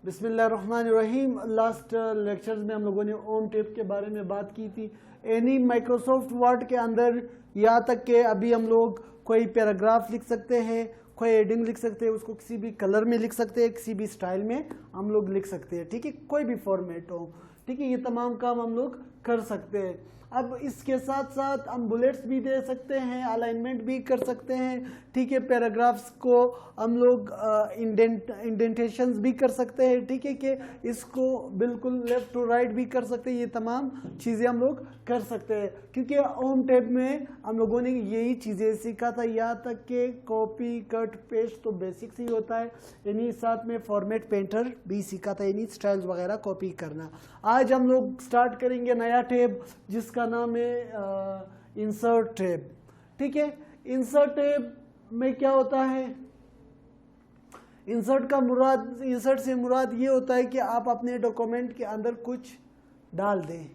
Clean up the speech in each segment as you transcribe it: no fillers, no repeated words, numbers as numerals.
बिस्मिल्लाहिर्रहमानिर्रहीम। Last lectures में हम लोगों ने ओम टेप के बारे में बात की थी। एनी माइक्रोसॉफ्ट वर्ड के अंदर यहाँ तक कि अभी हम लोग कोई पैराग्राफ लिख सकते हैं, कोई हेडिंग लिख सकते हैं, उसको किसी भी कलर में लिख सकते हैं, किसी भी स्टाइल में हम लोग लिख सकते हैं। ठीक है, कोई भी फॉर्मेट हो, ठीक है, ये तमाम काम हम लोग कर सकते हैं। अब इसके साथ साथ हम बुलेट्स भी दे सकते हैं, अलाइनमेंट भी कर सकते हैं। ठीक है, पैराग्राफ्स को हम लोग इंडेंटेशंस भी कर सकते हैं। ठीक है, कि इसको बिल्कुल लेफ्ट टू राइट भी कर सकते हैं। ये तमाम चीज़ें हम लोग कर सकते हैं, क्योंकि ओम टेप में हम लोगों ने यही चीज़ें सीखा था। यहाँ तक कि कॉपी कट पेस्ट तो बेसिक्स ही होता है, इन्हीं साथ में फॉर्मेट पेंटर भी सीखा था, इन्हीं स्टाइल्स वगैरह कॉपी करना। आज हम लोग स्टार्ट करेंगे नया टेप जिसका नाम है इंसर्ट टैब। ठीक है, इंसर्ट टैब में क्या होता है? इंसर्ट से मुराद ये होता है कि आप अपने डॉक्यूमेंट के अंदर कुछ डाल दें,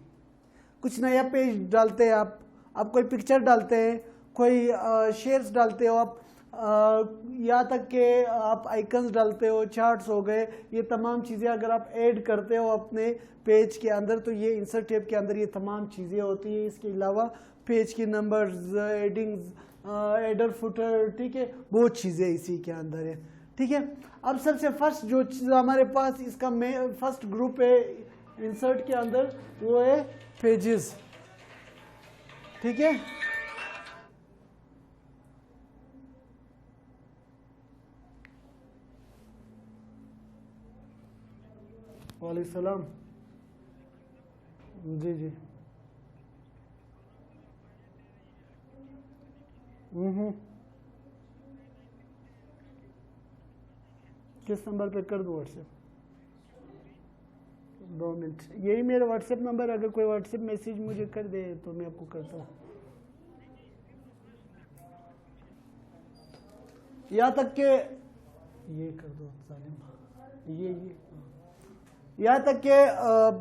कुछ नया पेज डालते हैं, आप कोई पिक्चर डालते हैं, कोई शेयर्स डालते हो आप, यहाँ तक कि आप आइकन्स डालते हो, चार्ट्स हो गए, ये तमाम चीज़ें अगर आप ऐड करते हो अपने पेज के अंदर तो ये इंसर्ट टैब के अंदर ये तमाम चीज़ें होती हैं। इसके अलावा पेज की नंबर्स, हेडिंग्स, हेडर फुटर, ठीक है, बहुत चीज़ें इसी के अंदर है। ठीक है, अब सबसे फर्स्ट जो चीज़ हमारे पास इसका फर्स्ट ग्रुप है इंसर्ट के अंदर, वो है पेजेस। ठीक है, वालेकुम सलाम। जी जी। किस नंबर पे कर दूँ व्हाट्सएप? 2 मिनट, यही मेरा व्हाट्सएप नंबर। अगर कोई व्हाट्सएप मैसेज मुझे कर दे तो मैं आपको करता हूँ। यहाँ तक के ये कर दो सालिम, ये यहाँ तक के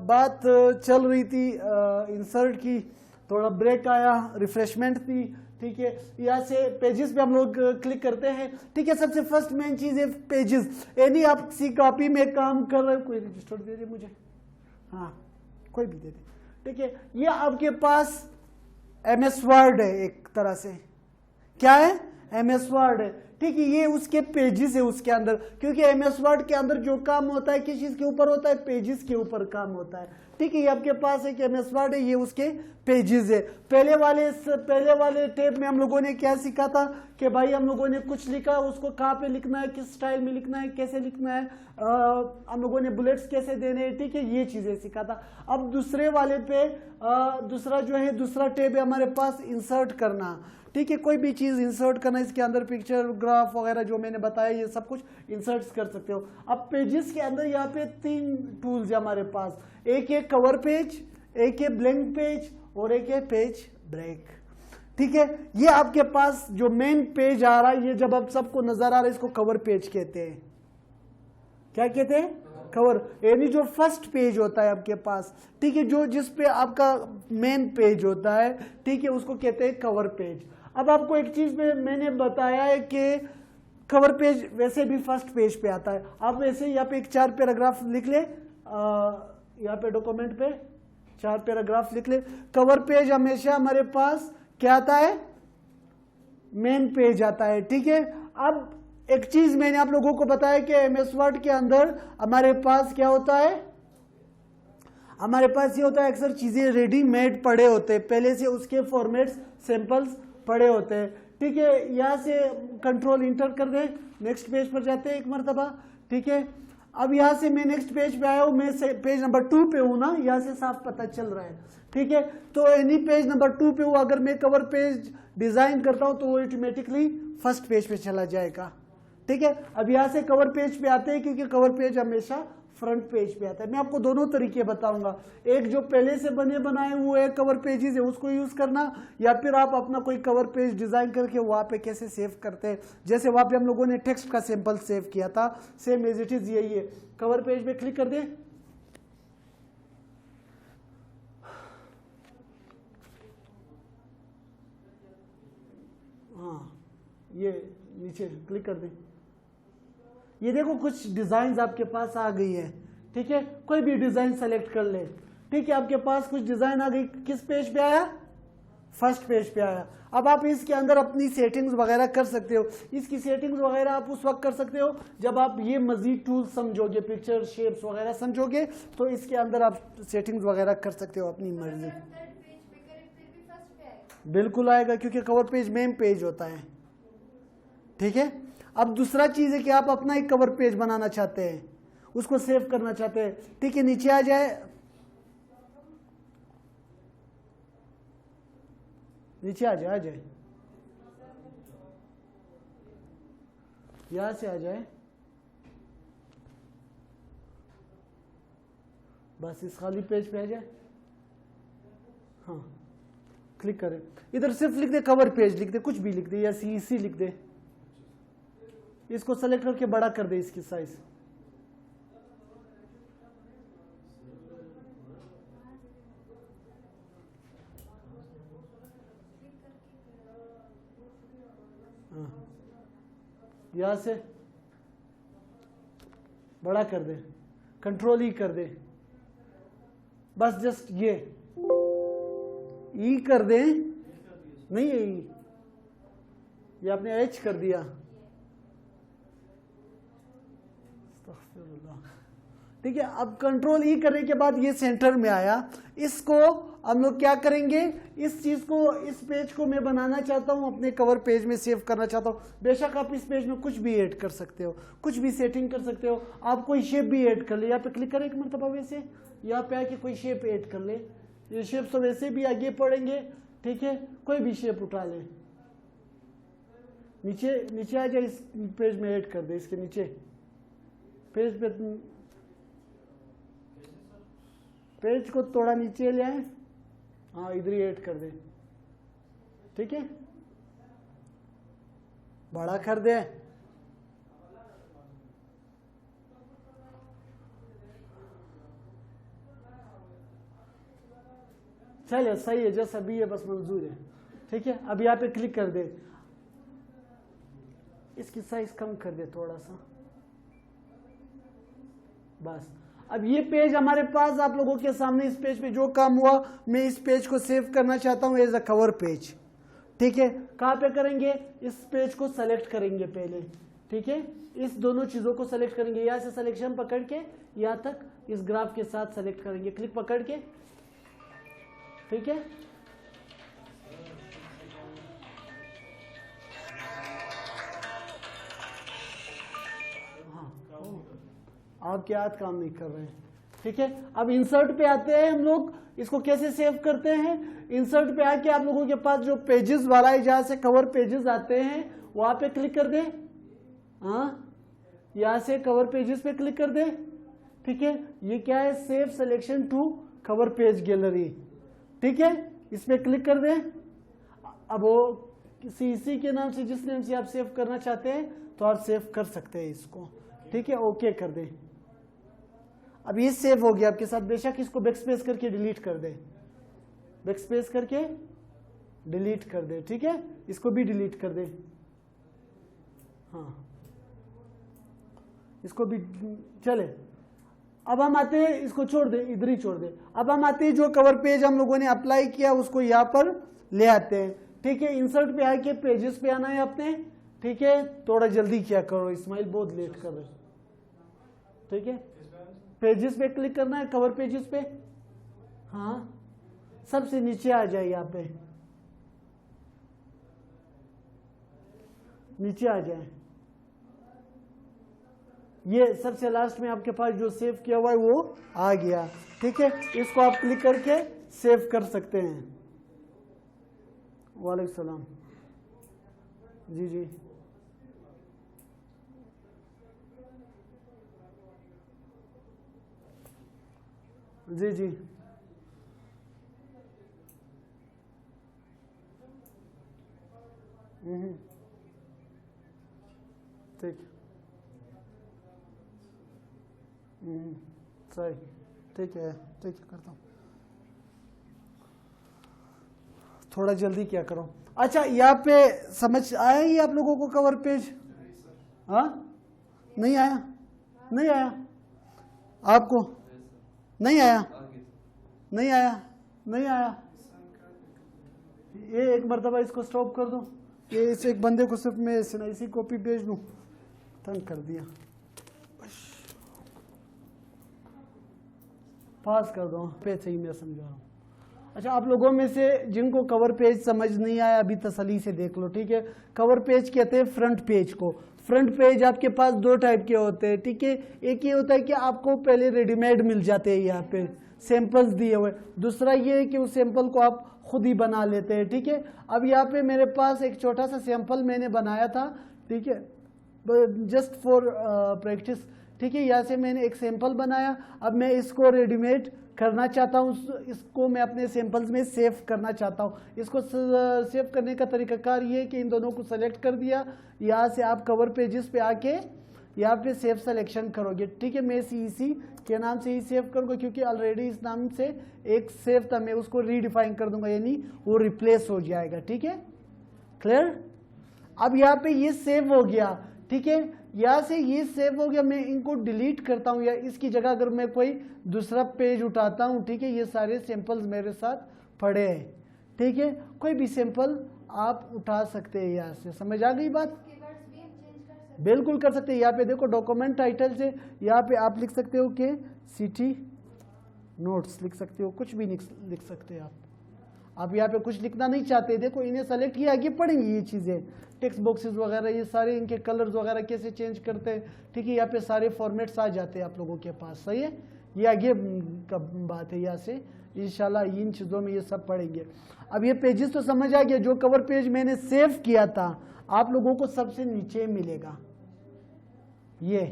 बात चल रही थी इंसर्ट की, थोड़ा ब्रेक आया, रिफ्रेशमेंट थी। ठीक है, यहाँ से पेजेस पे हम लोग क्लिक करते हैं। ठीक है, सबसे फर्स्ट मेन चीज़ है पेजेस। यानी आप किसी कॉपी में काम कर रहे हो, कोई रजिस्टर दे दे मुझे, हाँ कोई भी दे दे। ठीक है, ये आपके पास MS वर्ड है, एक तरह से क्या है? MS वर्ड है। ठीक है, ये उसके पेजेस है उसके अंदर, क्योंकि MS वर्ड के अंदर जो काम होता है किस चीज के ऊपर होता है? पेजेस के ऊपर काम होता है। ठीक है, ये आपके पास एक MS वर्ड है, ये उसके पेजेस है। पहले वाले टेप में हम लोगों ने क्या सीखा था कि भाई हम लोगों ने कुछ लिखा, उसको कहाँ पे लिखना है, किस स्टाइल में लिखना है, कैसे लिखना है, हम लोगों ने बुलेट्स कैसे देने हैं। ठीक है, ये चीजें सीखा था। अब दूसरे वाले पे दूसरा टेप है हमारे पास, इंसर्ट करना। ठीक है, कोई भी चीज़ इंसर्ट करना, इसके अंदर पिक्चर, ग्राफ वगैरह जो मैंने बताया, ये सब कुछ इंसर्ट कर सकते हो। अब पेजेस के अंदर यहाँ पे 3 टूल्स है हमारे पास, एक है कवर पेज, एक है ब्लैंक पेज और एक है पेज ब्रेक। ठीक है, ये आपके पास जो मेन पेज आ रहा है, ये जब अब सबको नजर आ रहा है, इसको कवर पेज कहते हैं। क्या कहते हैं? कवर, यानी जो फर्स्ट पेज होता है आपके पास। ठीक है, जो जिस पे आपका मेन पेज होता है, ठीक है, उसको कहते हैं कवर पेज। अब आपको एक चीज में मैंने बताया है कि कवर पेज वैसे भी फर्स्ट पेज पे आता है। आप वैसे यहाँ पे एक 4 पैराग्राफ लिख ले, यहाँ पे डॉक्यूमेंट पे 4 पैराग्राफ लिख ले। कवर पेज हमेशा हमारे पास क्या आता है? मेन पेज आता है। ठीक है, अब एक चीज मैंने आप लोगों को बताया कि MS वर्ड के अंदर हमारे पास क्या होता है? हमारे पास ये होता है, अक्सर चीजें रेडीमेड पड़े होते हैं, पहले से उसके फॉर्मेट्स, सैंपल्स पड़े होते हैं। ठीक है, यहाँ से कंट्रोल इंटर कर दें, नेक्स्ट पेज पर जाते हैं एक मरतबा। ठीक है, अब यहाँ से मैं नेक्स्ट पेज पे आया हूँ, मैं पेज नंबर 2 पे हूँ ना, यहाँ से साफ पता चल रहा है। ठीक है, तो एनी पेज नंबर 2 पे हूँ, अगर मैं कवर पेज डिजाइन करता हूँ तो वो ऑटोमेटिकली फर्स्ट पेज पे चला जाएगा। ठीक है, अब यहाँ से कवर पेज पे आते हैं, क्योंकि कवर पेज हमेशा फ्रंट पेज पे आता है। मैं आपको दोनों तरीके बताऊंगा, एक जो पहले से बने बनाए हुए कवर पेजेस है उसको यूज करना, या फिर आप अपना कोई कवर पेज डिजाइन करके वहां पे कैसे सेव करते हैं। जैसे वहां पे हम लोगों ने टेक्स्ट का सैंपल सेव किया था, सेम एज इट इज यही है। कवर पेज पे क्लिक कर दें, हाँ ये नीचे क्लिक कर दें। ये देखो कुछ डिजाइन आपके पास आ गई है, ठीक है, कोई भी डिजाइन सेलेक्ट कर ले, ठीक है, आपके पास कुछ डिजाइन आ गई, किस पेज पे आया, फर्स्ट पेज पे आया। अब आप इसके अंदर अपनी सेटिंग्स वगैरह कर सकते हो, इसकी सेटिंग्स वगैरह आप उस वक्त कर सकते हो जब आप ये मजीद टूल्स समझोगे, पिक्चर शेप्स वगैरह समझोगे, तो इसके अंदर आप सेटिंग्स वगैरह कर सकते हो अपनी मर्जी। बिल्कुल आएगा, क्योंकि कवर पेज मेन पेज होता है, ठीक है। अब दूसरा चीज है कि आप अपना एक कवर पेज बनाना चाहते हैं, उसको सेव करना चाहते हैं, ठीक है, नीचे आ जाए, नीचे आ जाए, यहां से आ जाए, बस इस खाली पेज पे आ जाए, हाँ क्लिक करें, इधर सिर्फ लिख दे कवर पेज लिख दे, कुछ भी लिख दे या CEC लिख दे, इसको सेलेक्ट करके बड़ा कर दे इसकी साइज, यहां से बड़ा कर दे, कंट्रोल E कर दे, बस जस्ट ये E कर दे, नहीं है E, ये आपने H कर दिया, ठीक है। अब कंट्रोल E करने के बाद ये सेंटर में आया, इसको हम लोग क्या करेंगे, इस चीज को, इस पेज को मैं बनाना चाहता हूं, अपने कवर पेज में सेव करना चाहता हूं। बेशक आप इस पेज में कुछ भी ऐड कर सकते हो, कुछ भी सेटिंग कर सकते हो, आप कोई शेप भी ऐड कर ले, यहाँ पे क्लिक करें एक मरतबा, वैसे यहाँ पे आके कोई शेप ऐड कर ले, ये शेप तो वैसे भी आगे पड़ेंगे, ठीक है, कोई भी शेप उठा ले, नीचे आ जाए, इस पेज में ऐड कर दे, इसके नीचे पेज पे, पेज को थोड़ा नीचे ले आए, हाँ इधर ही ऐड कर दे, ठीक है, बड़ा कर दे, चलिए सही है, जैसा भी है बस मंजूर है, ठीक है। अब यहाँ पे क्लिक कर दे, इसकी साइज कम कर दे थोड़ा सा, बस। अब ये पेज हमारे पास, आप लोगों के सामने इस पेज पे जो काम हुआ, मैं इस पेज को सेव करना चाहता हूं एज अ कवर पेज, ठीक है। कहां पे करेंगे, इस पेज को सेलेक्ट करेंगे पहले, ठीक है, इस दोनों चीजों को सेलेक्ट करेंगे, यहां से सिलेक्शन पकड़ के यहां तक इस ग्राफ के साथ सेलेक्ट करेंगे, क्लिक पकड़ के, ठीक है। आपके हाथ काम नहीं कर रहे हैं, ठीक है। अब इंसर्ट पे आते हैं हम लोग, इसको कैसे सेव करते हैं, इंसर्ट पे आके आप लोगों के पास जो पेजेस वाला है, जहां से कवर पेजेस आते हैं, वहां पे क्लिक कर दे, हाँ यहां से कवर पेजेस पे क्लिक कर दे, ठीक है। ये क्या है, save selection to cover page gallery, ठीक है, इस पे क्लिक कर दे। अब वो CEC के नाम से, जिस नाम से आप सेव करना चाहते हैं, तो आप सेव कर सकते हैं इसको, ठीक है, ओके कर दे। अब ये सेव हो गया आपके साथ, बेशक इसको बैकस्पेस करके डिलीट कर दे, बैकस्पेस करके डिलीट कर दे, ठीक है, इसको भी डिलीट कर दे, हाँ इसको भी चले। अब हम आते हैं, इसको छोड़ दे, इधर ही छोड़ दे। अब हम आते हैं, जो कवर पेज हम लोगों ने अप्लाई किया उसको यहाँ पर ले आते हैं, ठीक है। इंसर्ट पे आके पेजेस पे आना है अपने, ठीक है, थोड़ा जल्दी क्या करो, इस्माइल बहुत लेट कर रहे, ठीक है। पेजेस पे क्लिक करना है, कवर पेजेस पे, हाँ सबसे नीचे आ जाए, यहाँ पे नीचे आ जाए, ये सबसे लास्ट में आपके पास जो सेव किया हुआ है वो आ गया, ठीक है। इसको आप क्लिक करके सेव कर सकते हैं। वालेकुम सलाम, जी जी, जी जी, ठीक, सही, ठीक है, करता हूँ, थोड़ा जल्दी क्या करो। अच्छा यहाँ पे समझ आया ही आप लोगों को कवर पेज, हाँ नहीं आया, नहीं आया, आपको नहीं आया, नहीं आया, नहीं आया। ये एक मरतबा इसको स्टॉप कर दो, ये इस एक बंदे को सिर्फ मैं इसी कॉपी भेज दूं, तंग कर दिया, पास कर दो पेज, सही मैं समझा रहा हूँ। अच्छा, आप लोगों में से जिनको कवर पेज समझ नहीं आया अभी तसल्ली से देख लो, ठीक है। कवर पेज कहते हैं फ्रंट पेज को। फ्रंट पेज आपके पास दो टाइप के होते हैं, ठीक है। एक ये होता है कि आपको पहले रेडीमेड मिल जाते हैं यहाँ पे सैंपल्स दिए हुए, दूसरा ये है कि उस सैंपल को आप खुद ही बना लेते हैं, ठीक है। अब यहाँ पे मेरे पास एक छोटा सा सैंपल मैंने बनाया था, ठीक है, जस्ट फॉर प्रैक्टिस, ठीक है। यहाँ से मैंने एक सैंपल बनाया, अब मैं इसको रेडीमेड करना चाहता हूँ, इसको मैं अपने सैंपल्स में सेव करना चाहता हूँ। इसको सेव करने का तरीकाकार ये है कि इन दोनों को सेलेक्ट कर दिया, यहाँ से आप कवर पेजेस पे आके यहाँ पे सेव सिलेक्शन करोगे, ठीक है। मैं इसी के नाम से ही सेव करूँगा क्योंकि ऑलरेडी इस नाम से एक सेव था, मैं उसको रीडिफाइन कर दूंगा, यानी वो रिप्लेस हो जाएगा, ठीक है, क्लियर। अब यहाँ पे ये सेव हो गया, ठीक है, यहाँ से ये सेव हो गया, मैं इनको डिलीट करता हूँ या इसकी जगह अगर मैं कोई दूसरा पेज उठाता हूँ, ठीक है, ये सारे सैंपल्स मेरे साथ पड़े हैं, ठीक है। कोई भी सैंपल आप उठा सकते हैं यहाँ से, समझ आ गई बात? बिल्कुल कर सकते हैं। यहाँ पे देखो डॉक्यूमेंट टाइटल से यहाँ पे आप लिख सकते हो कि सिटी नोट्स लिख सकते हो, कुछ भी लिख सकते हैं आप यहाँ पे कुछ लिखना नहीं चाहते, देखो इन्हें सेलेक्ट किया, आगे पढ़ेंगे ये चीज़ें, टेक्स्ट बॉक्सेस वगैरह, ये सारे इनके कलर्स वगैरह कैसे चेंज करते हैं, ठीक है। यहाँ पे सारे फॉर्मेट्स आ जाते हैं आप लोगों के पास, सही है। ये आगे का बात है, यहाँ से इंशाल्लाह इन चीज़ों में ये सब पढ़ेंगे। अब ये पेजेस तो समझ आ गया, जो कवर पेज मैंने सेव किया था आप लोगों को सबसे नीचे मिलेगा ये,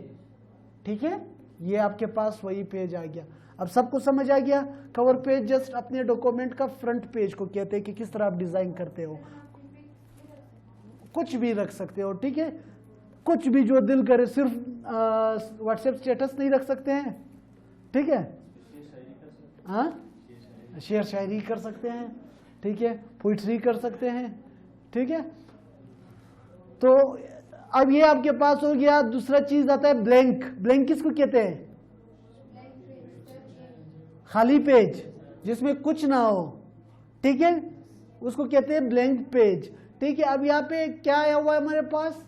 ठीक है, ये आपके पास वही पेज आ गया। अब सबको समझ आ गया, कवर पेज जस्ट अपने डॉक्यूमेंट का फ्रंट पेज को कहते हैं कि किस तरह आप डिजाइन करते हो, कुछ भी रख सकते हो, ठीक है, कुछ भी जो दिल करे, सिर्फ व्हाट्सएप स्टेटस नहीं रख सकते हैं, ठीक है, हाँ, शेर शायरी कर सकते हैं, ठीक है, पोइट्री कर सकते हैं, ठीक है। तो अब ये आपके पास हो गया। दूसरा चीज आता है ब्लैंक। ब्लैंक किसको कहते हैं? खाली पेज जिसमें कुछ ना हो, ठीक है, उसको कहते हैं ब्लैंक पेज, ठीक है। अब यहाँ पे क्या आया हुआ है हमारे पास,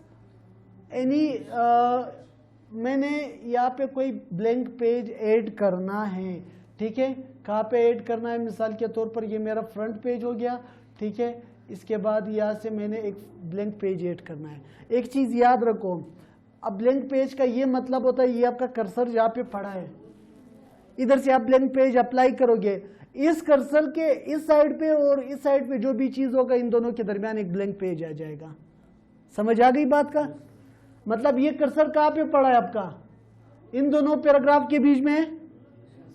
मैंने यहाँ पे कोई ब्लैंक पेज ऐड करना है, ठीक है। कहाँ पे ऐड करना है? मिसाल के तौर पर ये मेरा फ्रंट पेज हो गया, ठीक है। इसके बाद यहाँ से मैंने एक ब्लैंक पेज ऐड करना है। एक चीज याद रखो, अब ब्लैंक पेज का ये मतलब होता है, ये आपका कर्सर यहाँ पे पड़ा है, इधर से आप ब्लैंक पेज अप्लाई करोगे, इस कर्सर के इस साइड पे और इस साइड पे जो भी चीज होगा इन दोनों के दरमियान एक ब्लैंक पेज आ जाएगा। समझ आ गई बात का मतलब? ये कर्सर कहाँ पे पड़ा है आपका? इन दोनों पैराग्राफ के बीच में,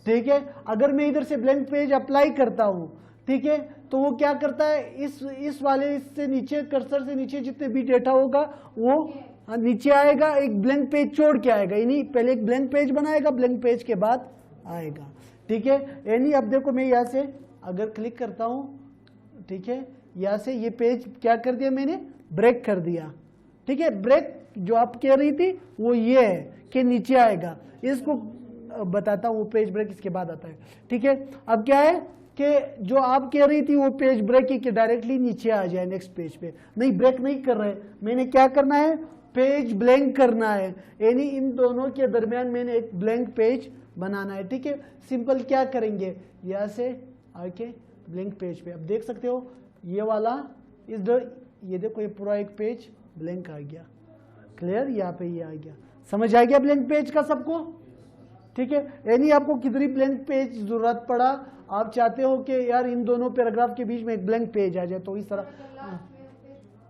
ठीक है। अगर मैं इधर से ब्लैंक पेज अप्लाई करता हूं, ठीक है, तो वो क्या करता है, इस वाले से नीचे, कर्सर से नीचे जितने भी डेटा होगा वो नीचे आएगा, एक ब्लैंक पेज छोड़ के आएगा, यानी पहले एक ब्लैंक पेज बनाएगा, ब्लैंक पेज के बाद आएगा, ठीक है। यानी अब देखो मैं यहाँ से अगर क्लिक करता हूं, ठीक है, यहाँ से ये पेज क्या कर दिया मैंने, ब्रेक कर दिया, ठीक है। ब्रेक जो आप कह रही थी वो ये है कि नीचे आएगा, इसको बताता हूँ, वो पेज ब्रेक इसके बाद आता है, ठीक है। अब क्या है कि जो आप कह रही थी वो पेज ब्रेक है कि डायरेक्टली नीचे आ जाए नेक्स्ट पेज पे, नहीं, ब्रेक नहीं कर रहे, मैंने क्या करना है, पेज ब्लैंक करना है, यानी इन दोनों के दरमियान मैंने एक ब्लैंक पेज बनाना है, ठीक है। सिंपल क्या करेंगे, यहाँ से आके ब्लैंक पेज पे, अब देख सकते हो ये वाला ये देखो, ये पूरा एक पेज ब्लैंक आ गया, क्लियर, यहाँ पे ये आ गया। समझ आ गया ब्लैंक पेज का सबको? ठीक है, यानी आपको कितनी ब्लैंक पेज जरूरत पड़ा, आप चाहते हो कि यार इन दोनों पैराग्राफ के बीच में एक ब्लैंक पेज आ जाए, तो इस तरह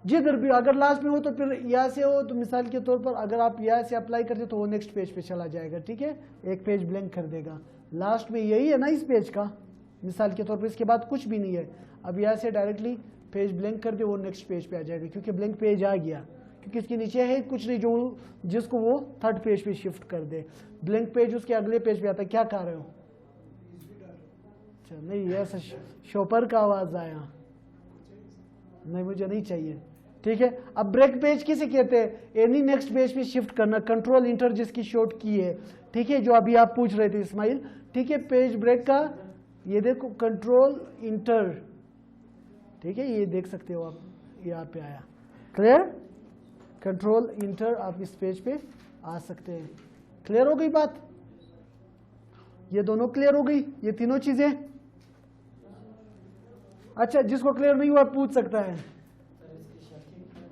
जिधर भी, अगर लास्ट में हो तो फिर यहाँ से हो, तो मिसाल के तौर पर अगर आप यहाँ से अप्लाई करते तो वो नेक्स्ट पेज पे चला जाएगा, ठीक है, एक पेज ब्लैंक कर देगा। लास्ट में यही है ना इस पेज का, मिसाल के तौर पर इसके बाद कुछ भी नहीं है, अब यहाँ से डायरेक्टली पेज ब्लैंक कर दे, वो नेक्स्ट पेज पे आ जाएगा, क्योंकि ब्लैंक पेज आ गया, क्योंकि इसके नीचे है कुछ नहीं जो जिसको वो थर्ड पेज पे शिफ्ट कर दे। ब्लैंक पेज उसके अगले पेज पे आता है, क्या कर रहे हो? नहीं, ऐसा शॉपर का आवाज आया, नहीं मुझे नहीं चाहिए, ठीक है। अब ब्रेक पेज किसे कहते हैं? एनी नेक्स्ट पेज पे शिफ्ट करना, कंट्रोल इंटर जिसकी शॉर्ट की है, ठीक है, जो अभी आप पूछ रहे थे इस्माइल, ठीक है। पेज ब्रेक का ये देखो कंट्रोल इंटर, ठीक है, ये देख सकते हो आप, यहाँ पे आया, क्लियर, कंट्रोल इंटर, आप इस पेज पे आ सकते हैं। क्लियर हो गई बात? ये दोनों क्लियर हो गई, ये तीनों चीजें। अच्छा, जिसको क्लियर नहीं हुआ पूछ सकता है।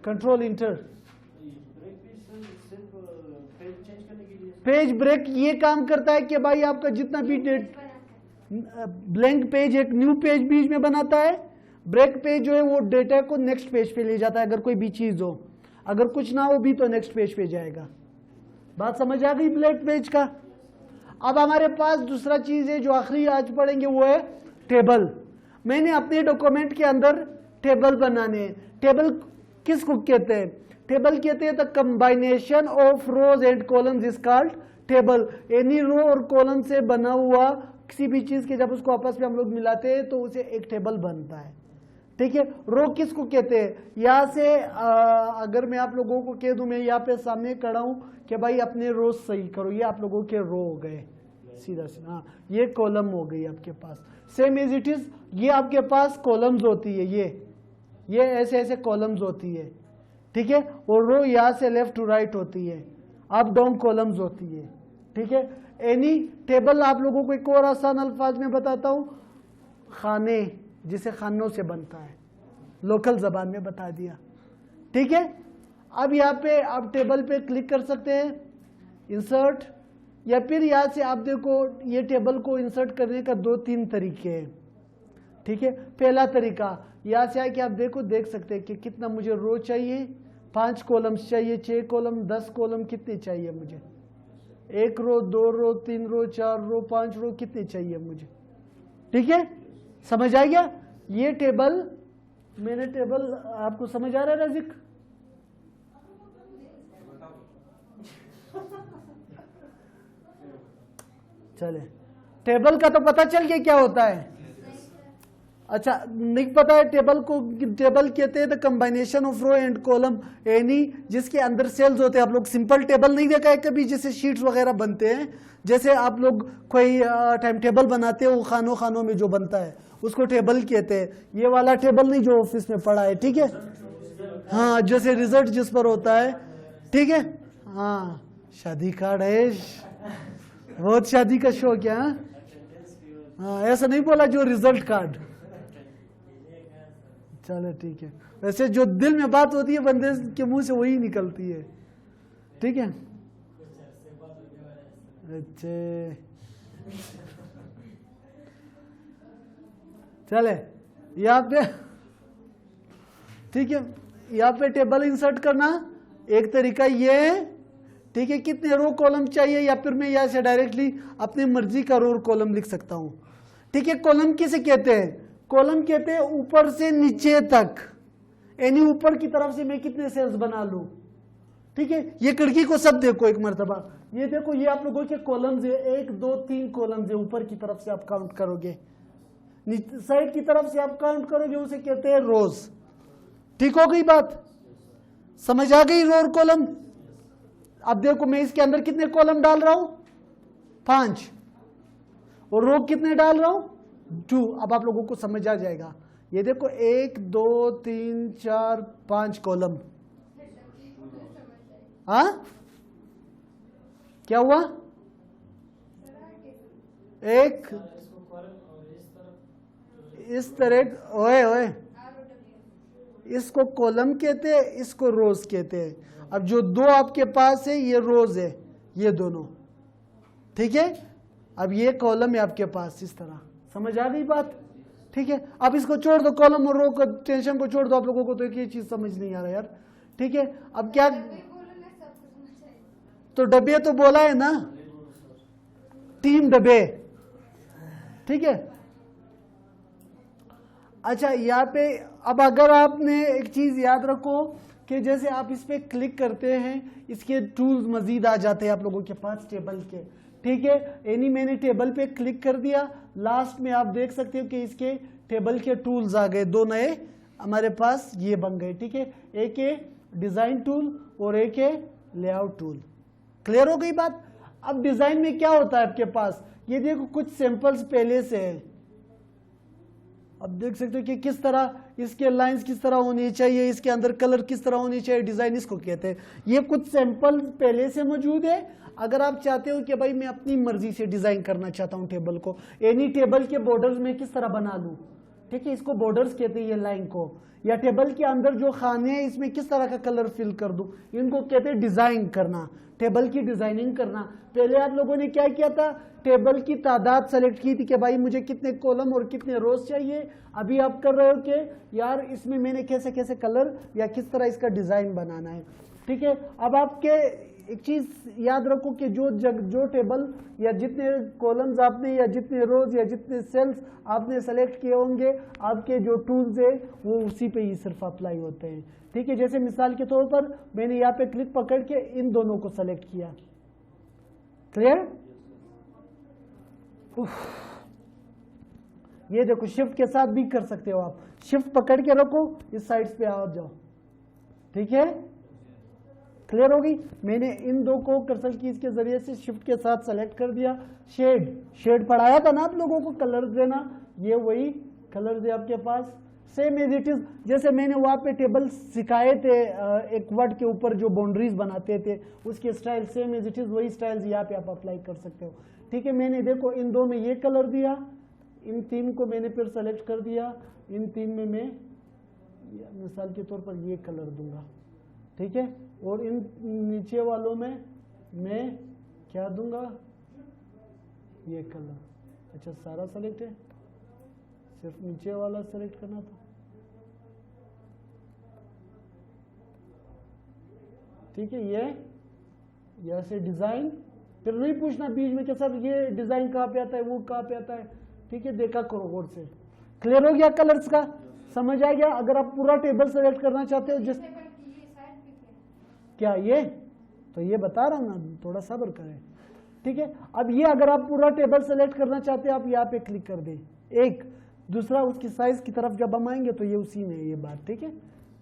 कंट्रोल इंटर, पेज ब्रेक ये काम करता है कि भाई आपका जितना भी ब्लैंक पेज एक न्यू पेज बीच में बनाता है, ब्रेक पेज जो है वो डेटा को नेक्स्ट पेज पे ले जाता है। अगर कोई भी चीज हो, अगर कुछ ना हो भी तो नेक्स्ट पेज पे जाएगा। बात समझ आ गई ब्लैंक पेज का? अब हमारे पास दूसरा चीज है जो आखिरी आज पढ़ेंगे, वो है टेबल। मैंने अपने डॉक्यूमेंट के अंदर टेबल बनाने। टेबल किसको कहते हैं? टेबल कहते हैं the combination of rows and columns is called table. Any row और कॉलम से बना हुआ किसी भी चीज के जब उसको आपस में हम लोग मिलाते हैं तो उसे एक टेबल बनता है, ठीक है। रो किसको कहते हैं? यहां से अगर मैं आप लोगों को कह दूं, मैं यहाँ पे सामने खड़ा हूं कि भाई अपने रोज सही करो, ये आप लोगों के रो हो गए, सीधा सीधा, हाँ, ये कॉलम हो गई आपके पास। सेम एज इट इज, ये आपके पास कॉलम्स होती है, ये ऐसे ऐसे कॉलम्स होती है, ठीक है। और रो यहाँ से लेफ्ट टू राइट होती है, अप डाउन कॉलम्स होती है, ठीक है। एनी टेबल आप लोगों को एक और आसान अल्फाज में बताता हूं, खाने, जिसे खानों से बनता है, लोकल जबान में बता दिया, ठीक है। अब यहाँ पे आप टेबल पे क्लिक कर सकते हैं, इंसर्ट, या फिर यहाँ से आप देखो ये टेबल को इंसर्ट करने का 2-3 तरीके हैं, ठीक है। पहला तरीका यहाँ से आके आप देख सकते हैं कि कितना मुझे रो चाहिए, 5 कॉलम्स चाहिए, 6 कॉलम, 10 कॉलम, कितने चाहिए मुझे, 1 रो, 2 रो, 3 रो, 4 रो, 5 रो, कितने चाहिए मुझे, ठीक है। समझ आ गया? ये टेबल, मैंने टेबल, आपको समझ आ रहा है रज़िक? चले, टेबल का तो पता चल गया क्या होता है। अच्छा, नहीं पता है टेबल को? टेबल कहते हैं the combination of row and column, any जिसके अंदर सेल्स होते हैं। आप लोग सिंपल टेबल नहीं देखा है कभी, जैसे शीट्स वगैरह बनते हैं, जैसे आप लोग कोई टाइम टेबल बनाते हो, खानों खानों में जो बनता है उसको टेबल कहते हैं। ये वाला टेबल नहीं जो ऑफिस में पड़ा है, ठीक है, हाँ, जैसे रिजल्ट जिस पर होता है, ठीक है, हाँ, शादी कार्ड है, बहुत शादी का शौक है, हाँ, ऐसा नहीं बोला जो रिजल्ट कार्ड, चलो ठीक है। वैसे जो दिल में बात होती है बंदे के मुंह से वही निकलती है, ठीक है। अच्छा, चले, यहाँ पे, ठीक है, यहाँ पे टेबल इंसर्ट करना एक तरीका ये है, ठीक है। कितने रो कॉलम चाहिए, या फिर मैं यहाँ से डायरेक्टली अपनी मर्जी का रो कॉलम लिख सकता हूँ, ठीक है। कॉलम किसे कहते हैं? कॉलम कहते हैं ऊपर से नीचे तक, यानी ऊपर की तरफ से मैं कितने सेल्स बना लूं, ठीक है। ये खिड़की को सब देखो एक मरतबा, ये देखो, ये आप लोगों के कॉलम्स है, 1 2 3 कॉलम्स है, ऊपर की तरफ से आप काउंट करोगे, साइड की तरफ से आप काउंट करोगे, उसे कहते हैं रोज, ठीक हो गई बात? समझ आ गई रो और कॉलम? अब देखो मैं इसके अंदर कितने कॉलम डाल रहा हूं, 5, और रो कितने डाल रहा हूं, 2। अब आप लोगों को समझ आ जाएगा। ये देखो 1 2 3 4 5 कॉलम, हाँ, क्या हुआ? एक इस तरह, ओए ओए, इसको कॉलम कहते हैं, इसको रोज कहते हैं। अब जो 2 आपके पास है ये रोज है, ये दोनों, ठीक है। अब ये कॉलम है आपके पास, इस तरह, समझ आ गई बात? ठीक है। अब इसको छोड़ दो, कॉलम और रो को, टेंशन को छोड़ दो, आप लोगों को तो एक ही चीज समझ नहीं आ रहा यार, ठीक है। अब क्या, तो डब्बे तो बोला है ना, 3 डब्बे, ठीक है। अच्छा, यहाँ पे अब अगर आपने एक चीज याद रखो कि जैसे आप इस पे क्लिक करते हैं, इसके टूल्स मजीद आ जाते हैं आप लोगों के पास टेबल के, ठीक है। यानी मैंने टेबल पे क्लिक कर दिया, लास्ट में आप देख सकते हो कि इसके टेबल के टूल्स आ गए, 2 नए हमारे पास ये बन गए, ठीक है। एक है डिजाइन टूल और एक है लेआउट टूल। क्लियर हो गई बात। अब डिजाइन में क्या होता है आपके पास, ये देखो कुछ सैंपल्स पहले से है। अब देख सकते हो कि किस तरह इसके लाइंस किस तरह होनी चाहिए, इसके अंदर कलर किस तरह होनी चाहिए, डिजाइन इसको कहते हैं। ये कुछ सैंपल पहले से मौजूद है। अगर आप चाहते हो कि भाई मैं अपनी मर्जी से डिजाइन करना चाहता हूं टेबल को, एनी टेबल के बॉर्डर्स में किस तरह बना लूं, ठीक है, इसको बॉर्डर्स कहते हैं ये लाइन को। या टेबल के अंदर जो खाने हैं इसमें किस तरह का कलर फिल कर दूं, इनको कहते हैं डिजाइन करना, टेबल की डिजाइनिंग करना। पहले आप लोगों ने क्या किया था, टेबल की तादाद सेलेक्ट की थी कि भाई मुझे कितने कॉलम और कितने रोज चाहिए। अभी आप कर रहे हो कि यार इसमें मैंने कैसे कैसे कलर या किस तरह इसका डिजाइन बनाना है, ठीक है। अब आपके एक चीज याद रखो कि जो टेबल या जितने कॉलम्स आपने या जितने रोज या जितने सेल्स आपने सेलेक्ट किए होंगे, आपके जो टूल्स है वो उसी पे ही सिर्फ अप्लाई होते हैं, ठीक है। जैसे मिसाल के तौर पर मैंने यहाँ पे क्लिक पकड़ के इन दोनों को सेलेक्ट किया। क्लियर। ये देखो शिफ्ट के साथ भी कर सकते हो आप, शिफ्ट पकड़ के रखो, इस साइड पे आ जाओ, ठीक है। क्लियर हो गई। मैंने इन दो को कर्सर कीज के जरिए से शिफ्ट के साथ सेलेक्ट कर दिया। शेड पढ़ाया था ना आप लोगों को, कलर देना, ये वही कलर है आपके पास, सेम एज इट इज। जैसे मैंने वहां पे टेबल सिखाए थे, एक वर्ड के ऊपर जो बाउंड्रीज बनाते थे उसके style same as it is, वही स्टाइल्स यहाँ पे आप अप्लाई कर सकते हो, ठीक है। मैंने देखो इन दो में ये कलर दिया, इन तीन को मैंने फिर सेलेक्ट कर दिया, इन तीन में मैं मिसाल के तौर पर ये कलर दूंगा, ठीक है। और इन नीचे वालों में मैं क्या दूंगा, ये कलर। अच्छा सारा सेलेक्ट है, सिर्फ नीचे वाला सेलेक्ट करना था, ठीक है। ये यहां से डिजाइन, फिर नहीं पूछना बीच में कि सर ये डिजाइन कहाँ पे आता है, वो कहाँ पे आता है, ठीक है। देखा करो गौर से। क्लियर हो गया कलर्स का, समझ आ गया। अगर आप पूरा टेबल सेलेक्ट करना चाहते हो जिस क्या ये, तो ये बता रहा हूं ना, थोड़ा सब्र करें, ठीक है। अब ये अगर आप पूरा टेबल सेलेक्ट करना चाहते हो आप यहाँ पे क्लिक कर दें, एक दूसरा उसकी साइज की तरफ जब हम आएंगे तो ये उसी में ये बात, ठीक है।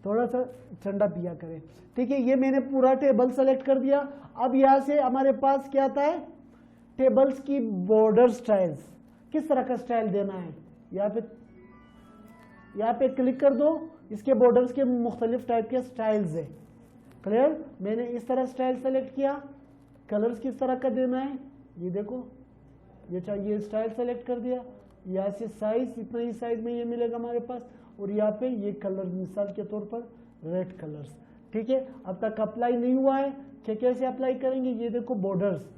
थोड़ा सा ठंडा पिया करें, ठीक है। ये मैंने पूरा टेबल सेलेक्ट कर दिया। अब यहाँ से हमारे पास क्या आता है, टेबल्स की बॉर्डर स्टाइल्स, किस तरह का स्टाइल देना है। यहाँ पे क्लिक कर दो, इसके बॉर्डर्स के मुख्तलिफ टाइप के स्टाइल्स है। क्लियर। मैंने इस तरह स्टाइल सेलेक्ट किया, कलर्स किस तरह का देना है ये देखो, ये चाहिए स्टाइल सेलेक्ट कर दिया। यहाँ से साइज, इतना ही साइज में ये मिलेगा हमारे पास, और यहाँ पे ये कलर मिसाल के तौर पर रेड कलर्स, ठीक है। अब तक अप्लाई नहीं हुआ है कि कैसे अप्लाई करेंगे, ये देखो बॉर्डर्स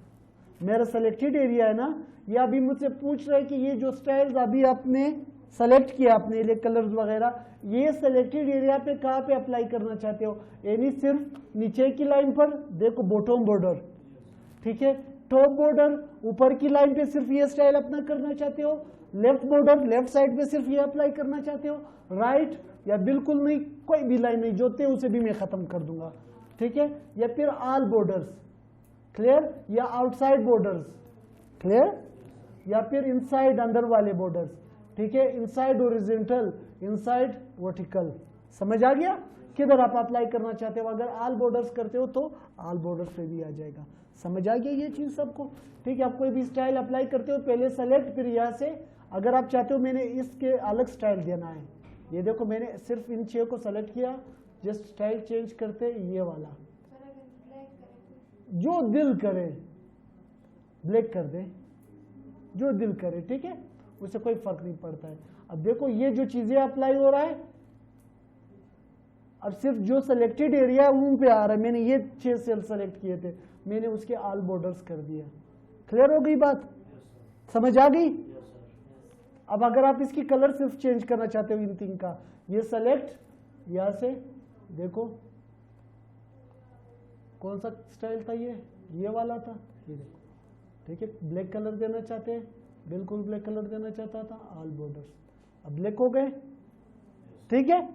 मेरा सेलेक्टेड एरिया है ना, ये अभी मुझसे पूछ रहा है कि ये जो स्टाइल्स अभी आपने सेलेक्ट किया अपने लिए कलर्स वगैरह, ये सेलेक्टेड एरिया पे कहाँ पे अप्लाई करना चाहते हो, यानी सिर्फ नीचे की लाइन पर देखो बॉटम बॉर्डर, ठीक है। टॉप बॉर्डर ऊपर की लाइन पे सिर्फ ये स्टाइल अपना करना चाहते हो, लेफ्ट बॉर्डर लेफ्ट साइड पे सिर्फ ये अप्लाई करना चाहते हो, राइट या बिल्कुल नहीं, कोई भी लाइन नहीं जोते उसे भी मैं खत्म कर दूंगा, ठीक है। या फिर ऑल बॉर्डर्स, क्लियर, या आउटसाइड बॉर्डर्स, क्लियर, या फिर इनसाइड अंदर वाले बॉर्डर्स, ठीक है। इनसाइड हॉरिजॉन्टल, इनसाइड वर्टिकल, समझ आ गया किधर आप अप्लाई करना चाहते हो। अगर ऑल बॉर्डर्स करते हो तो ऑल बॉर्डर्स पे भी आ जाएगा, समझ आ गया ये चीज सबको, ठीक है। आप कोई भी स्टाइल अप्लाई करते हो पहले सेलेक्ट, फिर यहाँ से अगर आप चाहते हो मैंने इसके अलग स्टाइल देना है, ये देखो मैंने सिर्फ इन 6 को सेलेक्ट किया, जस्ट स्टाइल चेंज करते ये वाला, जो दिल करे ब्लैक कर दे, जो दिल करे, ठीक है, उससे कोई फर्क नहीं पड़ता है। अब देखो ये जो चीजें अप्लाई हो रहा है, अब सिर्फ जो सिलेक्टेड एरिया है उन पे आ रहा है। मैंने ये 6 सेल सेलेक्ट किए थे, मैंने उसके ऑल बॉर्डर्स कर दिया। क्लियर हो गई बात, समझ आ गई। अब अगर आप इसकी कलर सिर्फ चेंज करना चाहते हो इन 3 का, ये सेलेक्ट, यहां से देखो कौन सा स्टाइल था, ये वाला था, ये देखो, ठीक है। ब्लैक कलर देना चाहते हैं, बिल्कुल ब्लैक कलर देना चाहता था, ऑल बॉर्डर्स, अब ब्लैक हो गए, ठीक है।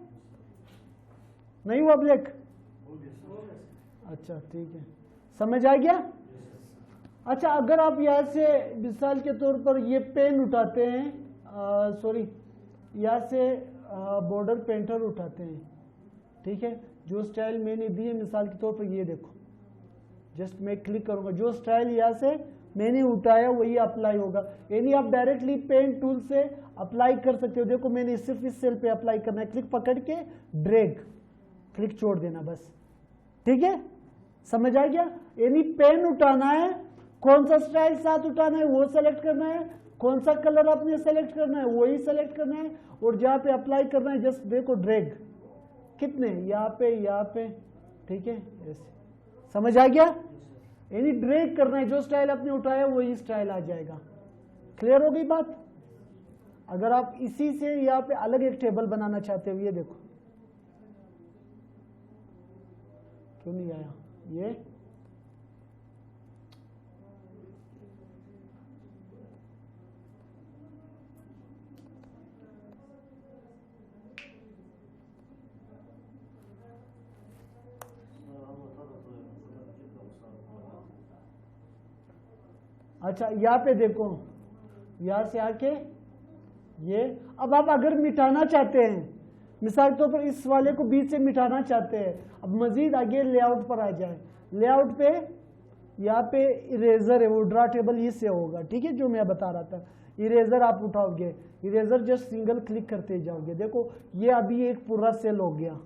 नहीं हुआ ब्लैक, अच्छा ठीक है, समझ आ गया। अच्छा अगर आप यहाँ से मिसाल के तौर पर ये पेन उठाते हैं, सॉरी यहाँ से बॉर्डर पेंटर उठाते हैं, ठीक है। जो स्टाइल मैंने दी है मिसाल के तौर पर ये देखो, जस्ट मैं क्लिक करूंगा, जो स्टाइल यहाँ से मैंने उठाया वही अप्लाई होगा। यानी आप डायरेक्टली पेन टूल से अप्लाई कर सकते हो। देखो मैंने सिर्फ इस सेल पे अप्लाई करना है, क्लिक पकड़ के ड्रैग, क्लिक छोड़ देना बस, ठीक है। समझ आ गया। यानी पेन उठाना है, कौन सा स्टाइल साथ उठाना है वो सेलेक्ट करना है, कौन सा कलर आपने सेलेक्ट करना है वही सेलेक्ट करना है, और जहां पे अप्लाई करना है जस्ट देखो ड्रैग, कितने यहाँ पे, ठीक है, ऐसे। समझ आ गया। यानी ड्रैग करना है, जो स्टाइल आपने उठाया वही स्टाइल आ जाएगा। क्लियर हो गई बात। अगर आप इसी से यहाँ पे अलग एक टेबल बनाना चाहते हो, ये देखो क्यों नहीं आया ये, अच्छा यहाँ पे देखो, यहां से आके ये, अब आप अगर मिटाना चाहते हैं, मिसाल के तौर पर इस वाले को बीच से मिटाना चाहते हैं, अब मजीद आगे लेआउट पर आ जाए, लेआउट पे यहाँ पे इरेजर है, वो ड्रा टेबल इससे होगा, ठीक है, जो मैं बता रहा था। इरेजर आप उठाओगे, इरेजर जस्ट सिंगल क्लिक करते जाओगे, देखो ये अभी एक पूरा सेल हो गया,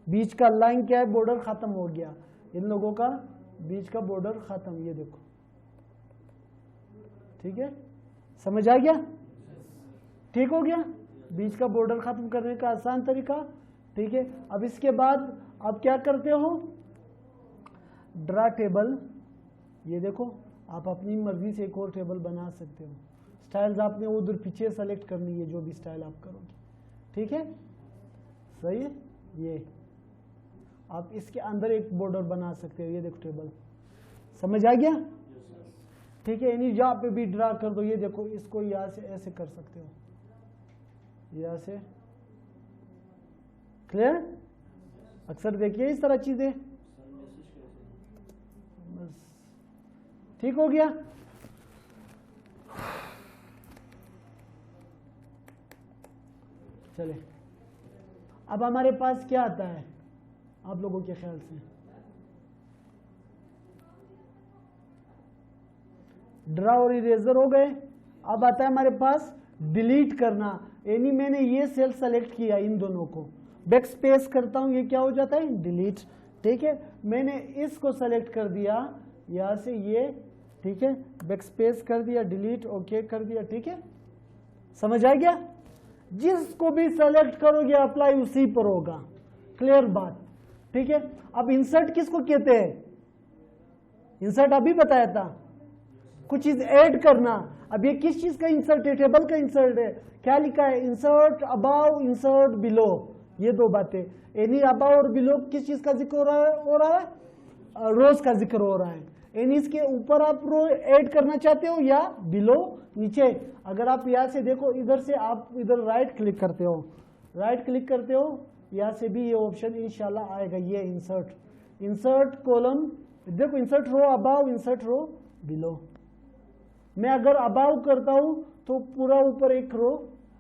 बीच का लाइन क्या है, बॉर्डर खत्म हो गया, इन लोगों का बीच का बॉर्डर खत्म, ये देखो, ठीक है। समझ आ गया, ठीक हो गया, बीच का बॉर्डर खत्म करने का आसान तरीका, ठीक है। अब इसके बाद आप क्या करते हो, ड्रा टेबल, ये देखो आप अपनी मर्जी से एक और टेबल बना सकते हो। स्टाइल्स आपने उधर पीछे सेलेक्ट करनी है, जो भी स्टाइल आप करोगे, ठीक है, सही है। ये आप इसके अंदर एक बॉर्डर बना सकते हो, ये देखो टेबल। समझ आ गया, ठीक है। यानी जहाँ पे भी ड्रा कर दो, ये देखो इसको यहाँ से ऐसे कर सकते हो, यहाँ से। क्लियर। अक्सर देखिए इस तरह चीजें, बस ठीक हो गया। चले, अब हमारे पास क्या आता है आप लोगों के ख्याल से, ड्रा और इरेजर हो गए। अब आता है हमारे पास डिलीट करना, यानी मैंने ये सेल सेलेक्ट किया, इन दोनों को बैक स्पेस करता हूं, ये क्या हो जाता है, डिलीट, ठीक है। मैंने इसको सेलेक्ट कर दिया यहां से, ये ठीक है, बैक स्पेस कर दिया, डिलीट, ओके कर दिया, ठीक है। समझ आ गया। जिसको भी सेलेक्ट करोगे अप्लाई उसी पर होगा, क्लियर बात, ठीक है। अब इंसर्ट किसको कहते हैं, इंसर्ट अभी बताया था, कुछ चीज ऐड करना। अब ये किस चीज का इंसर्ट है, टेबल का इंसर्ट है। क्या लिखा है, इंसर्ट अबाव, इंसर्ट बिलो, ये दो बातें। यानी अबाव और बिलो किस चीज का जिक्र हो रहा है, रोज का जिक्र हो रहा है। यानी इसके ऊपर आप रो ऐड करना चाहते हो या बिलो नीचे। अगर आप यहाँ से देखो, इधर से आप इधर राइट क्लिक करते हो, राइट क्लिक करते हो, यहाँ से भी ये ऑप्शन इंशाल्लाह आएगा, ये इंसर्ट, इंसर्ट कॉलम, देखो insert row above, insert row below. मैं अगर अबाव करता हूं तो पूरा ऊपर एक रो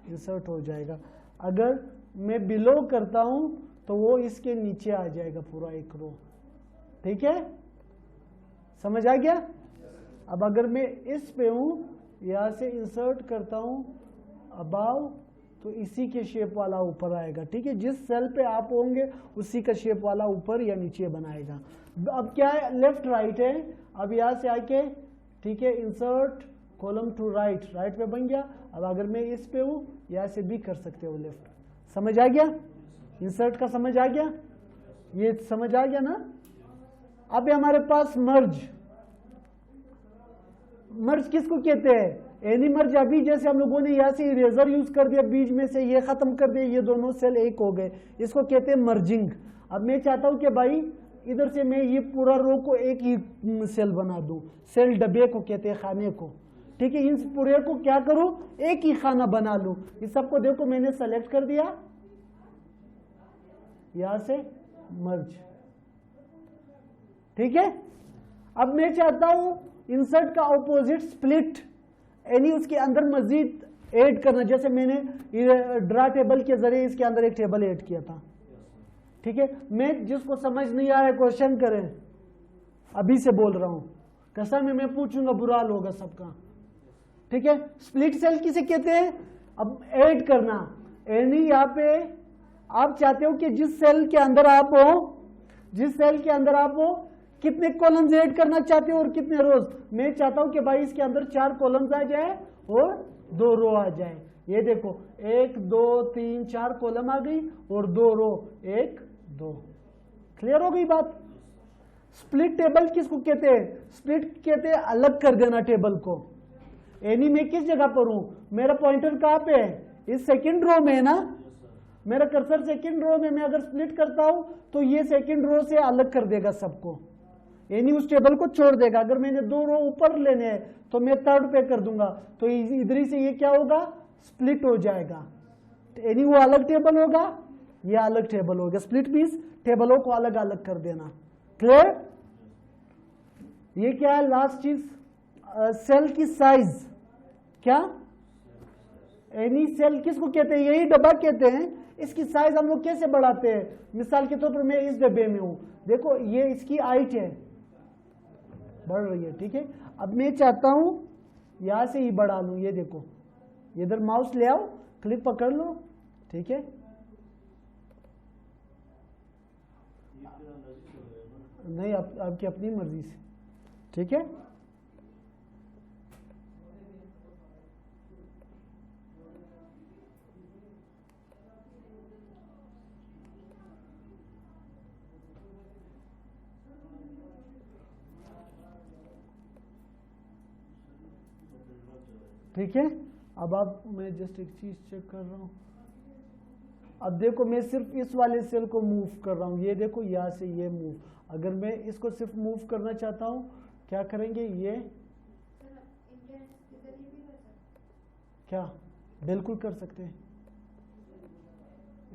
इंसर्ट हो जाएगा, अगर मैं बिलो करता हूं तो वो इसके नीचे आ जाएगा पूरा एक रो, ठीक है। समझ आ गया। अब अगर मैं इस पे हूं, यहां से इंसर्ट करता हूं अबाव, तो इसी के शेप वाला ऊपर आएगा, ठीक है। जिस सेल पे आप होंगे उसी का शेप वाला ऊपर या नीचे बनाएगा। अब क्या है, लेफ्ट राइट है। अब यहां से आके, ठीक है, insert column to right, right पे बन गया। अब अगर मैं इस पे हूं, यहां से भी कर सकते हो लेफ्ट। समझ आ गया, इंसर्ट का समझ आ गया, ये समझ आ गया ना। अब हमारे पास मर्ज, मर्ज किसको कहते हैं, एनी मर्ज। अभी जैसे हम लोगों ने यहाँ से इरेजर यूज कर दिया, बीच में से ये खत्म कर दिया, ये दोनों सेल एक हो गए, इसको कहते हैं मर्जिंग। अब मैं चाहता हूं कि भाई इधर से मैं ये पूरा रो को एक ही सेल बना दूं, सेल डब्बे को कहते हैं, खाने को, ठीक है। इन पूरे को क्या करूं, एक ही खाना बना लूं। इस सबको देखो मैंने सेलेक्ट कर दिया, यहां से मर्ज, ठीक है। अब मैं चाहता हूं इंसर्ट का ऑपोजिट स्प्लिट, यानी उसके अंदर मजीद ऐड करना, जैसे मैंने ड्रा टेबल के जरिए इसके अंदर एक टेबल ऐड किया था, ठीक है। मैं जिसको समझ नहीं आ रहा है क्वेश्चन करें, अभी से बोल रहा हूं, कसम में मैं पूछूंगा बुरा हाल होगा सबका, ठीक है। स्प्लिट सेल किसे कहते हैं? अब ऐड करना, यानी यहां पे आप चाहते हो कि जिस सेल के अंदर आप हो कितने कॉलम्स ऐड करना चाहते हो और कितने रोज। मैं चाहता हूं कि भाई इसके अंदर 4 कॉलम्स आ जाए और 2 रो आ जाए। ये देखो 1 2 3 4 कॉलम आ गई और 2 रो, 1 2। क्लियर हो गई बात? स्प्लिट टेबल किसको कहते हैं? स्प्लिट कहते हैं अलग कर देना टेबल को। यानी मैं किस जगह पर हूं, मेरा पॉइंटर कहां पे है? इस सेकंड रो में है ना, मेरा कर्सर सेकंड रो में। मैं अगर स्प्लिट करता हूं तो ये सेकंड रो से अलग कर देगा सबको, यानी उस टेबल को छोड़ देगा। अगर मैंने 2 रो ऊपर लेने हैं तो मैं 3rd पे कर दूंगा, तो इधर ही से ये क्या होगा? स्प्लिट हो जाएगा, यानी वो अलग टेबल होगा, ये अलग टेबल होगा। स्प्लिट मींस टेबलों को अलग अलग कर देना। क्लियर? ये क्या है लास्ट चीज? सेल की साइज। क्या? एनी सेल किसको कहते हैं? यही डब्बा कहते हैं। इसकी साइज हम लोग कैसे बढ़ाते हैं? मिसाल के तौर पर मैं इस डब्बे में हूं, देखो ये इसकी हाइट है, बढ़ रही है, ठीक है। अब मैं चाहता हूं यहां से ही बढ़ा लूं, ये देखो, इधर माउस ले आओ, क्लिक पकड़ लो, ठीक है। नहीं, आपकी अपनी मर्जी से, ठीक है। ठीक है। अब आप, मैं जस्ट एक चीज चेक कर रहा हूं। अब देखो मैं सिर्फ इस वाले सेल को मूव कर रहा हूं, ये देखो यहां से ये मूव। अगर मैं इसको सिर्फ मूव करना चाहता हूं, क्या करेंगे? ये क्या बिल्कुल कर सकते हैं।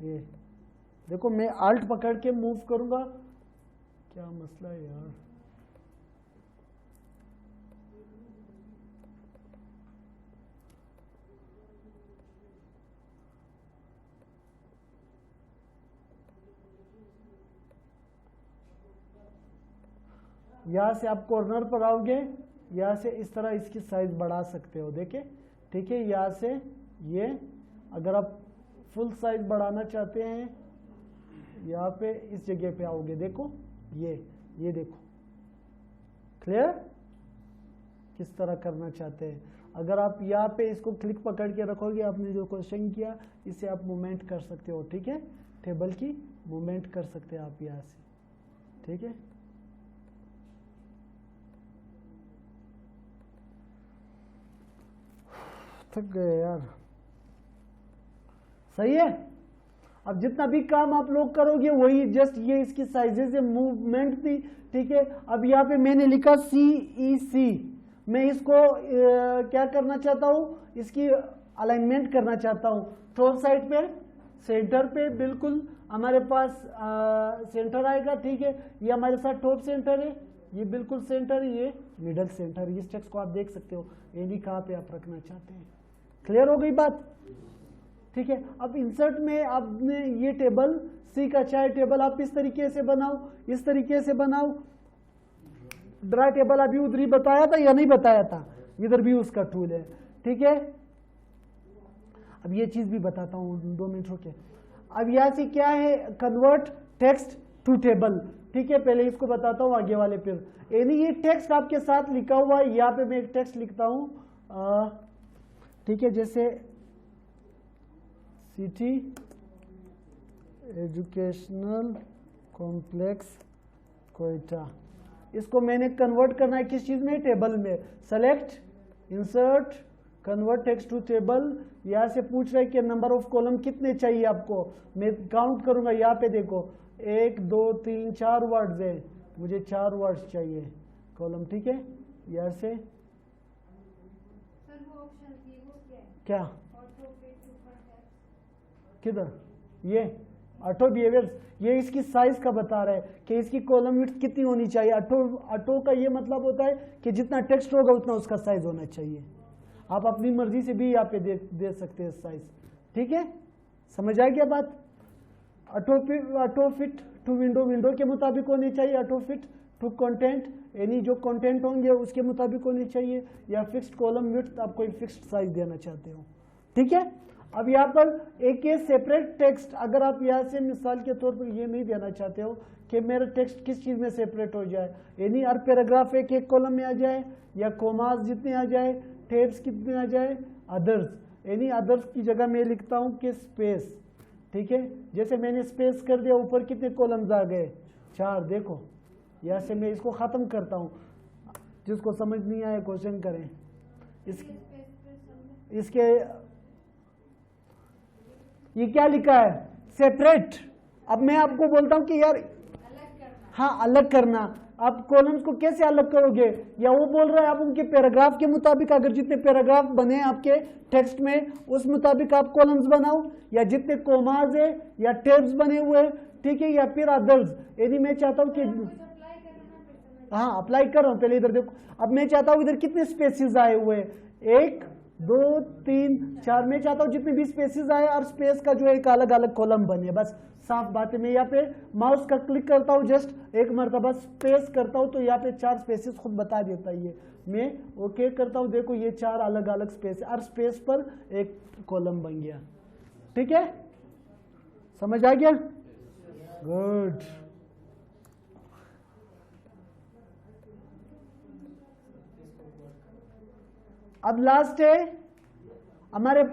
ये देखो मैं आल्ट पकड़ के मूव करूंगा, क्या मसला है यार? यहां से आप कॉर्नर पर आओगे, यहां से इस तरह इसकी साइज बढ़ा सकते हो, देखे, ठीक है। यहां से ये, अगर आप फुल साइज बढ़ाना चाहते हैं, यहां पे इस जगह पे आओगे, देखो ये देखो। क्लियर? किस तरह करना चाहते हैं? अगर आप यहाँ पे इसको क्लिक पकड़ के रखोगे, आपने जो क्वेश्चन किया, इससे आप मूवमेंट कर सकते हो, ठीक है। टेबल की मूवमेंट कर सकते हैं आप यहाँ से, ठीक है। थक गए यार, सही है। अब जितना भी काम आप लोग करोगे वही, जस्ट ये इसकी साइजेस है, मूवमेंट थी, ठीक है। अब यहाँ पे मैंने लिखा CEC, मैं इसको क्या करना चाहता हूँ? इसकी अलाइनमेंट करना चाहता हूँ। टॉप साइड पे, सेंटर पे बिल्कुल हमारे पास सेंटर आएगा, ठीक है। ये हमारे साथ टॉप सेंटर है, ये बिल्कुल सेंटर है, ये मिडल सेंटर। इस टेक्स्ट को आप देख सकते हो, ये भी कहाँ पे आप रखना चाहते हैं। क्लियर हो गई बात? ठीक है। अब इंसर्ट में आपने ये टेबल, सी का चाहे टेबल आप इस तरीके से बनाओ, इस तरीके से बनाओ। ड्रा टेबल अभी उधर ही बताया था या नहीं बताया था? इधर भी उसका टूल है, ठीक है। अब ये चीज भी बताता हूँ, 2 मिनट रुके। अब यहां से क्या है? कन्वर्ट टेक्स्ट टू टेबल, ठीक है। पहले इसको बताता हूँ, आगे वाले फिर। यानी ये टेक्स्ट आपके साथ लिखा हुआ है, यहाँ पे मैं एक टेक्स्ट लिखता हूँ, ठीक है, जैसे सिटी एजुकेशनल कॉम्प्लेक्स कोयटा। इसको मैंने कन्वर्ट करना है किस चीज में? टेबल में। Select, insert, convert text to table. यहां से पूछ रहा है कि नंबर ऑफ कॉलम कितने चाहिए आपको। मैं काउंट करूंगा, यहाँ पे देखो 1 2 3 4 वर्ड्स है, मुझे 4 वर्ड्स चाहिए कॉलम, ठीक है। यहाँ से क्या, किधर? ये ऑटो बिहेवियर्स, ये इसकी साइज का बता रहा है कि इसकी कॉलम विड्थ कितनी होनी चाहिए। ऑटो का ये मतलब होता है कि जितना टेक्स्ट होगा उतना उसका साइज होना चाहिए। आप अपनी मर्जी से भी यहाँ पे दे सकते हैं साइज। ठीक है, समझ आ गया बात। Auto fit to window, window के मुताबिक होनी चाहिए। ऑटो फिट टू कंटेंट, यानी जो कंटेंट होंगे उसके मुताबिक होनी चाहिए, या फिक्स्ड कॉलम विड्थ, आप कोई फिक्स्ड साइज देना चाहते हो। ठीक है, अब यहाँ पर एक सेपरेट टेक्स्ट, अगर आप यहाँ से मिसाल के तौर पर ये नहीं देना चाहते हो कि मेरा टेक्स्ट किस चीज में सेपरेट हो जाए, यानी हर पैराग्राफ एक एक कॉलम में आ जाए, या कोमास जितने आ जाए, टेब्स कितने आ जाए, अदर्स, यानी अदर्स की जगह मैं लिखता हूँ कि स्पेस। ठीक है, जैसे मैंने स्पेस कर दिया, ऊपर कितने कॉलम्स आ गए, 4। देखो यहाँ से मैं इसको खत्म करता हूँ, जिसको समझ नहीं आया क्वेश्चन करें। इसके ये क्या लिखा है, सेपरेट। अब मैं आपको बोलता हूं कि यार हाँ अलग करना, आप कॉलम्स को कैसे अलग करोगे, या वो बोल रहा है आप उनके पैराग्राफ के मुताबिक, अगर जितने पैराग्राफ बने आपके टेक्स्ट में उस मुताबिक आप कॉलम्स बनाओ, या जितने कोमाज है या टेब्स बने हुए, ठीक है, या फिर अदर्स। यदि मैं चाहता हूं कि हाँ अप्लाई कर रहा हूं, पहले इधर देखो। अब मैं चाहता हूं इधर कितने स्पेसिस आए हुए, 1 2 3 4, मैं चाहता हूं जितने भी स्पेसिस आए और स्पेस का जो एक अलग अलग कॉलम बने, बस साफ बात है। मैं यहाँ पे माउस का क्लिक करता हूँ, जस्ट एक मरतबा स्पेस करता हूँ तो यहाँ पे 4 स्पेसिस खुद बता देता है ये। मैं ओके करता हूँ, देखो ये 4 अलग अलग स्पेस, और स्पेस पर एक कॉलम बन गया। ठीक है, समझ आ गया, गुड। अब लास्ट है हमारे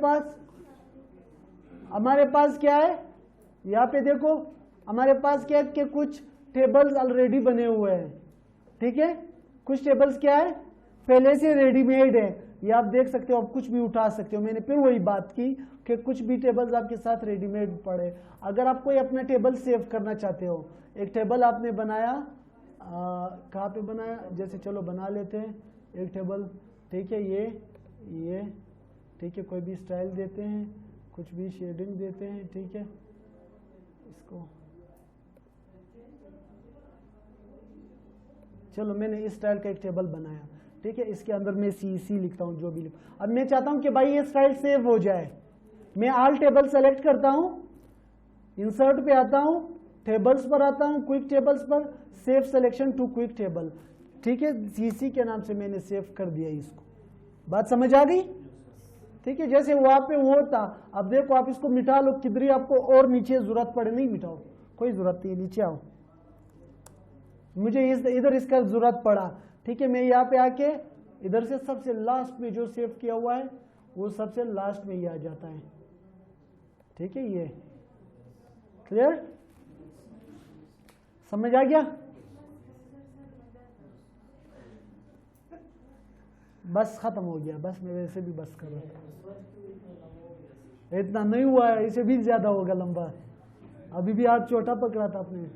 पास क्या है, यहाँ पे देखो हमारे पास क्या है कि कुछ टेबल्स ऑलरेडी बने हुए हैं। ठीक है, कुछ टेबल्स क्या है पहले से रेडीमेड है, ये आप देख सकते हो, आप कुछ भी उठा सकते हो। मैंने फिर वही बात की कि कुछ भी टेबल्स आपके साथ रेडीमेड पड़े। अगर आप कोई अपना टेबल सेव करना चाहते हो, एक टेबल आपने बनाया, कहाँ पे बनाया, जैसे चलो बना लेते हैं एक टेबल। ठीक है, ये ठीक है, कोई भी स्टाइल देते हैं, कुछ भी शेडिंग देते हैं। ठीक है, इसको चलो मैंने इस स्टाइल का एक टेबल बनाया। ठीक है, इसके अंदर मैं सी लिखता हूं, जो भी लिखता। अब मैं चाहता हूं कि भाई ये स्टाइल सेव हो जाए, मैं ऑल टेबल सेलेक्ट करता हूं, इंसर्ट पे आता हूं, टेबल्स पर आता हूं, क्विक टेबल्स पर, save selection to quick table. ठीक है, सीसी के नाम से मैंने सेव कर दिया इसको। बात समझ आ गई? ठीक है, जैसे वहां पे वो था, अब देखो आप इसको मिटा लो, किधर आपको और नीचे जरूरत पड़े, नहीं मिटाओ, कोई जरूरत नहीं, नीचे आओ, मुझे इधर इसका जरूरत पड़ा। ठीक है, मैं यहाँ पे आके इधर से सबसे लास्ट में जो सेव किया हुआ है वो सबसे लास्ट में ही आ जाता है। ठीक है, ये क्लियर, समझ आ गया? बस खत्म हो गया, बस मैं वैसे भी बस कर रहा था, इतना नहीं हुआ है, इसे भी ज्यादा होगा लंबा। अभी भी हाथ छोटा पकड़ा था आपने।